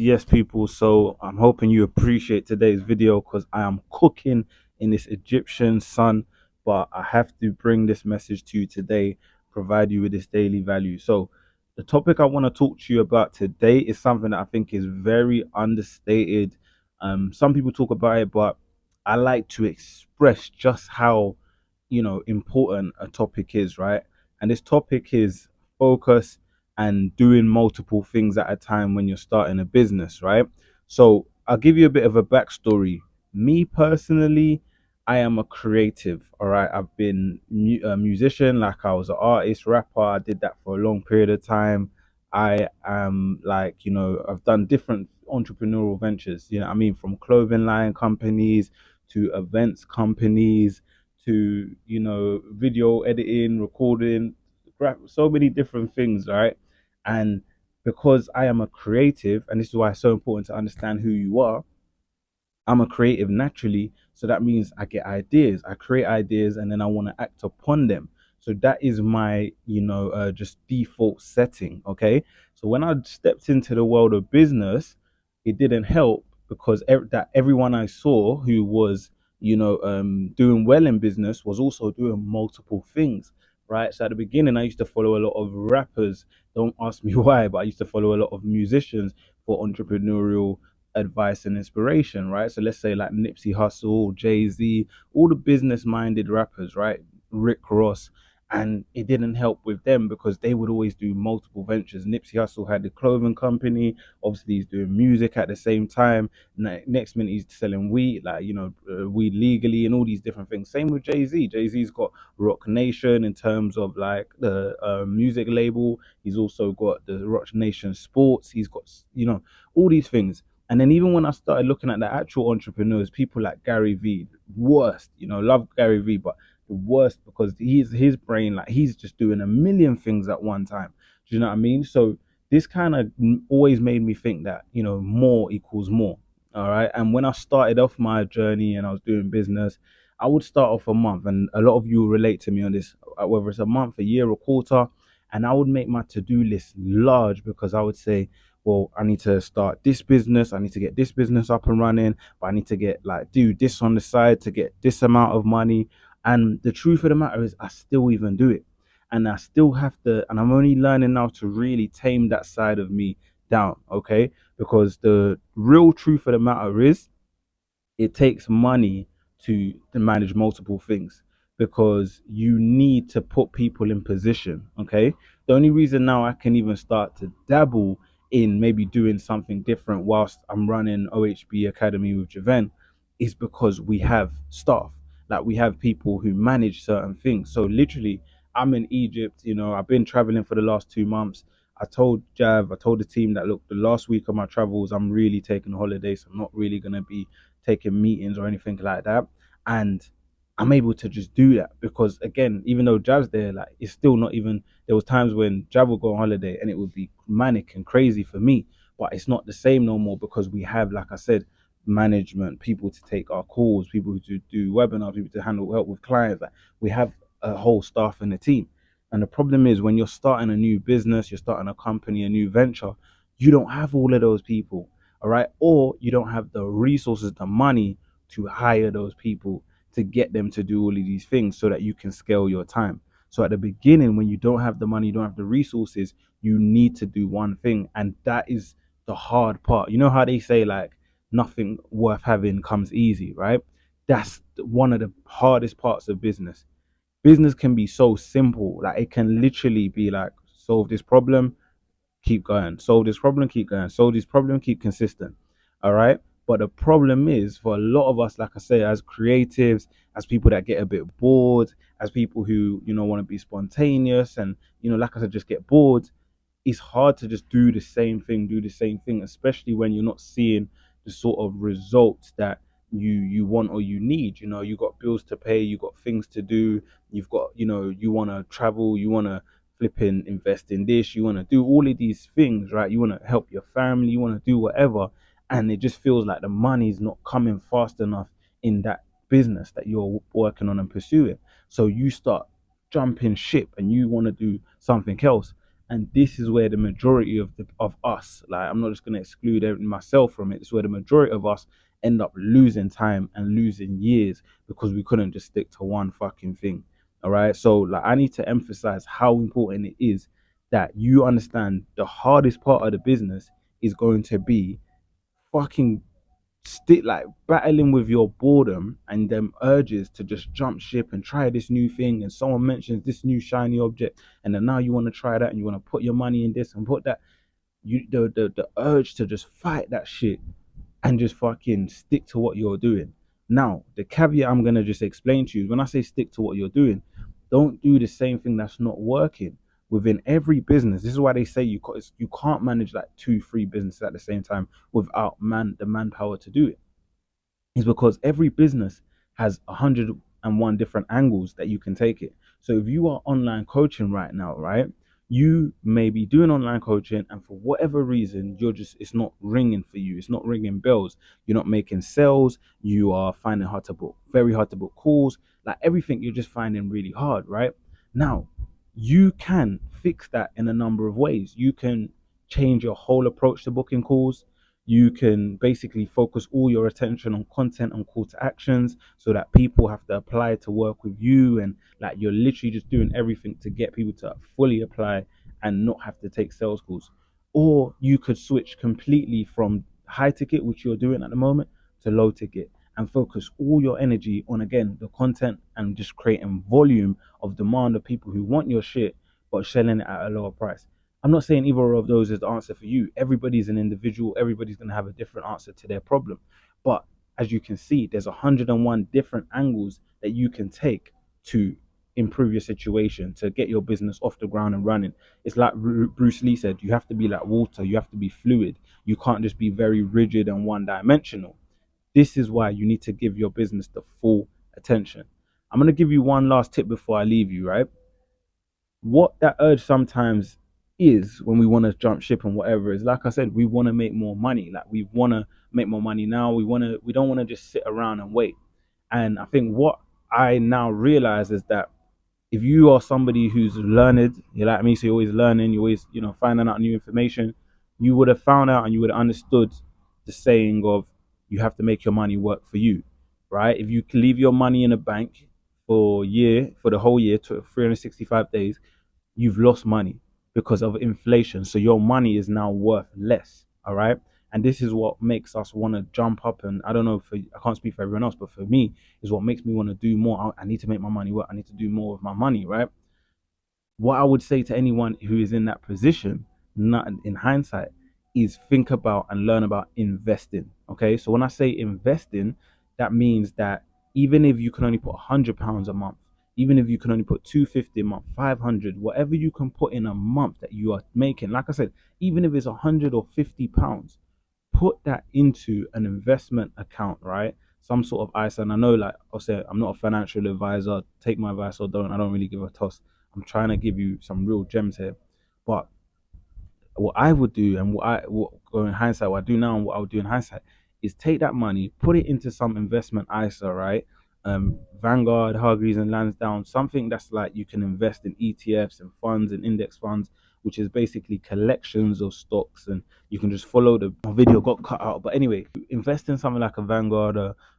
Yes, people. So I'm hoping you appreciate today's video because I am cooking in this Egyptian sun, but I have to bring this message to you today, provide you with this daily value. So the topic I want to talk to you about today is something that I think is very understated. Some people talk about it, but I like to express just how, important a topic is, right? And this topic is focus and doing multiple things at a time when you're starting a business, right? So I'll give you a bit of a backstory. Me personally, I am a creative. All right, I've been a musician, like I was an artist, rapper. I did that for a long period of time. I am like, I've done different entrepreneurial ventures. I mean, from clothing line companies to events companies to video editing, recording, so many different things, right? And because I am a creative, and this is why it's so important to understand who you are, I'm a creative naturally. So that means I get ideas, I create ideas, and then I want to act upon them. So that is my, just default setting. Okay. So when I stepped into the world of business, it didn't help because everyone I saw who was, doing well in business was also doing multiple things. Right. So at the beginning, I used to follow a lot of rappers. Don't ask me why, but I used to follow a lot of musicians for entrepreneurial advice and inspiration, right? So let's say like Nipsey Hussle, Jay Z, all the business minded rappers, right? Rick Ross. And it didn't help with them because they would always do multiple ventures. Nipsey Hussle had the clothing company. Obviously, he's doing music at the same time. Next minute, he's selling weed, like, weed legally and all these different things. Same with Jay Z. Jay Z's got Rock Nation in terms of like the music label. He's also got the Rock Nation Sports. He's got, all these things. And then even when I started looking at the actual entrepreneurs, people like Gary Vee, worst, love Gary Vee, but the worst because his brain, like he's just doing a million things at one time. Do you know what I mean? So this kind of always made me think that, more equals more. All right. And when I started off my journey and I was doing business, I would start off a month, and a lot of you relate to me on this, whether it's a month, a year, a quarter. And I would make my to-do list large because I would say, well, I need to start this business, I need to get this business up and running, but I need to get like do this on the side to get this amount of money. And the truth of the matter is I still even do it. And I still have to, and I'm only learning now to really tame that side of me down, okay? Because the real truth of the matter is it takes money to manage multiple things because you need to put people in position. Okay. The only reason now I can even start to dabble in maybe doing something different whilst I'm running OHB Academy with Javen is because we have staff, like we have people who manage certain things. So literally, I'm in Egypt, I've been traveling for the last 2 months. I told the team that look, the last week of my travels, I'm really taking a holiday, so I'm not really gonna be taking meetings or anything like that. And I'm able to just do that because again, even though Jav's there, like it's still not even there was times when Jav would go on holiday and it would be manic and crazy for me. But it's not the same no more because we have, like I said, management, people to take our calls, people to do webinars, people to handle help with clients. Like we have a whole staff and a team. And the problem is when you're starting a new business, you're starting a company, a new venture, you don't have all of those people, all right? Or you don't have the resources, the money to hire those people to get them to do all of these things so that you can scale your time. So at the beginning, when you don't have the money, you don't have the resources, you need to do one thing. And that is the hard part. You know how they say, like, nothing worth having comes easy, right? That's one of the hardest parts of business. Business can be so simple. Like, it can literally be like, solve this problem, keep going. Solve this problem, keep going. Solve this problem, keep consistent. All right. But the problem is for a lot of us, like I say, as creatives, as people that get a bit bored, as people who, want to be spontaneous and, like I said, just get bored, it's hard to just do the same thing, especially when you're not seeing the sort of results that you want or you need. You got bills to pay, you got things to do, you've got, you want to travel, you want to flip in, invest in this, you want to do all of these things, right? You want to help your family, you want to do whatever, and it just feels like the money's not coming fast enough in that business that you're working on and pursuing. So you start jumping ship and you want to do something else, And this is where the majority of us, like I'm not just going to exclude myself from it, it's where the majority of us end up losing time and losing years because we couldn't just stick to one fucking thing. All right. So like I need to emphasize how important it is that you understand the hardest part of the business is going to be fucking stick like battling with your boredom and them urges to just jump ship and try this new thing, and someone mentions this new shiny object, and then now you want to try that and you want to put your money in this and put that. The urge to just fight that shit and just fucking stick to what you're doing. Now, the caveat I'm gonna just explain to you is when I say stick to what you're doing, don't do the same thing that's not working within every business. This is why they say you can't manage like two, three businesses at the same time without the manpower to do it, is because every business has 101 different angles that you can take it. So if you are online coaching right now, right, you may be doing online coaching and for whatever reason it's not ringing for you, it's not ringing bells, you're not making sales, you are finding hard to book, very hard to book calls, like everything you're just finding really hard, right? Now you can fix that in a number of ways. You can change your whole approach to booking calls. You can basically focus all your attention on content and call to actions so that people have to apply to work with you, and like you're literally just doing everything to get people to fully apply and not have to take sales calls. Or you could switch completely from high ticket, which you're doing at the moment, to low ticket and focus all your energy on again the content and just creating volume of demand of people who want your shit but selling it at a lower price. I'm not saying either of those is the answer for you. Everybody's an individual. Everybody's going to have a different answer to their problem. But as you can see, there's 101 different angles that you can take to improve your situation, to get your business off the ground and running. It's like Bruce Lee said, you have to be like water. You have to be fluid. You can't just be very rigid and one dimensional. This is why you need to give your business the full attention. I'm going to give you one last tip before I leave you, right? What that urge sometimes is when we want to jump ship and whatever is, like I said, we want to make more money. Like we want to make more money now. We don't want to just sit around and wait. And I think what I now realize is that if you are somebody who's learned, you're like me, so you're always learning, you're always, finding out new information, you would have found out and you would have understood the saying of you have to make your money work for you, right? If you leave your money in a bank for the whole year to 365 days, you've lost money because of inflation. So your money is now worth less. All right. And this is what makes us want to jump up. And I don't know, I can't speak for everyone else, but for me, is what makes me want to do more. I need to make my money work. I need to do more with my money. Right. What I would say to anyone who is in that position, not in hindsight, is think about and learn about investing. Okay. So when I say investing, that means that even if you can only put £100 a month, even if you can only put 250 a month, 500, whatever you can put in a month that you are making, like I said, even if it's £150, put that into an investment account, right? Some sort of ISA. And I know, like I said, I'm not a financial advisor. Take my advice or don't. I don't really give a toss. I'm trying to give you some real gems here. But what I would do and what in hindsight, what I do now and what I would do in hindsight is take that money, put it into some investment ISA, right? Vanguard, Hargreaves and Lansdowne, something that's like you can invest in ETFs and funds and index funds, which is basically collections of stocks, and you can just follow the video got cut out. But anyway, invest in something like a Vanguard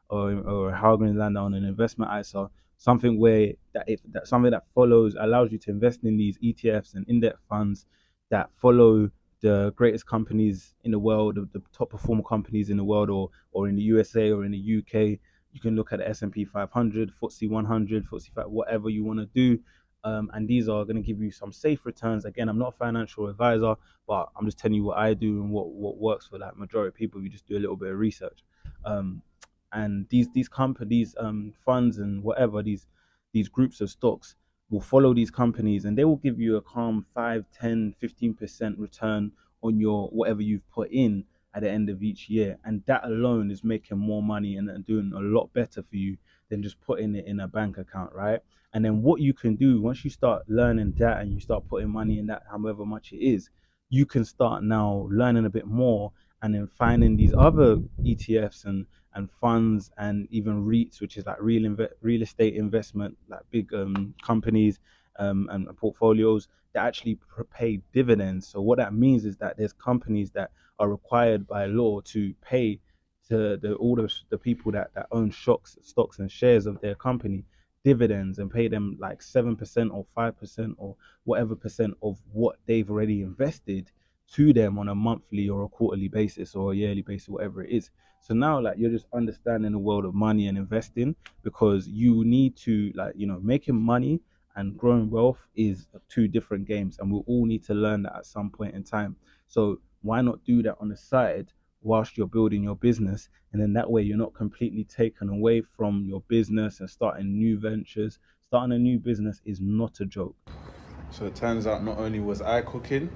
or Hargreaves and Lansdowne, an investment ISA, something where that something that follows allows you to invest in these ETFs and index funds that follow the greatest companies in the world, the top performer companies in the world, or in the USA or in the UK. You can look at the S&P 500, FTSE 100, FTSE 5, whatever you want to do. And these are going to give you some safe returns. Again, I'm not a financial advisor, but I'm just telling you what I do and what works for like majority of people. You just do a little bit of research. And these companies, funds and whatever, these groups of stocks will follow these companies and they will give you a calm 5, 10, 15% return on your whatever you've put in at the end of each year. And that alone is making more money and doing a lot better for you than just putting it in a bank account, right? And then what you can do once you start learning that and you start putting money in that, however much it is, you can start now learning a bit more and then finding these other ETFs and funds and even REITs, which is like real estate investment, like big companies, and portfolios that actually pay dividends. So what that means is that there's companies that are required by law to pay to all the people that own stocks and shares of their company dividends, and pay them like 7% or 5% or whatever percent of what they've already invested to them on a monthly or a quarterly basis or a yearly basis, whatever it is. So now, like, you're just understanding the world of money and investing, because you need to, like, making money and growing wealth is two different games, and we'll all need to learn that at some point in time. So why not do that on the side whilst you're building your business? And then that way you're not completely taken away from your business and starting new ventures. Starting a new business is not a joke. So it turns out not only was I cooking,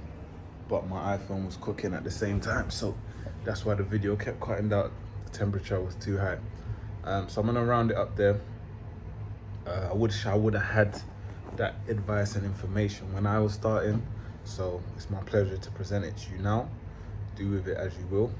but my iPhone was cooking at the same time. So that's why the video kept cutting out. The temperature was too high. So I'm gonna round it up there. I wish I would have had that advice and information when I was starting. So it's my pleasure to present it to you now. Do with it as you will.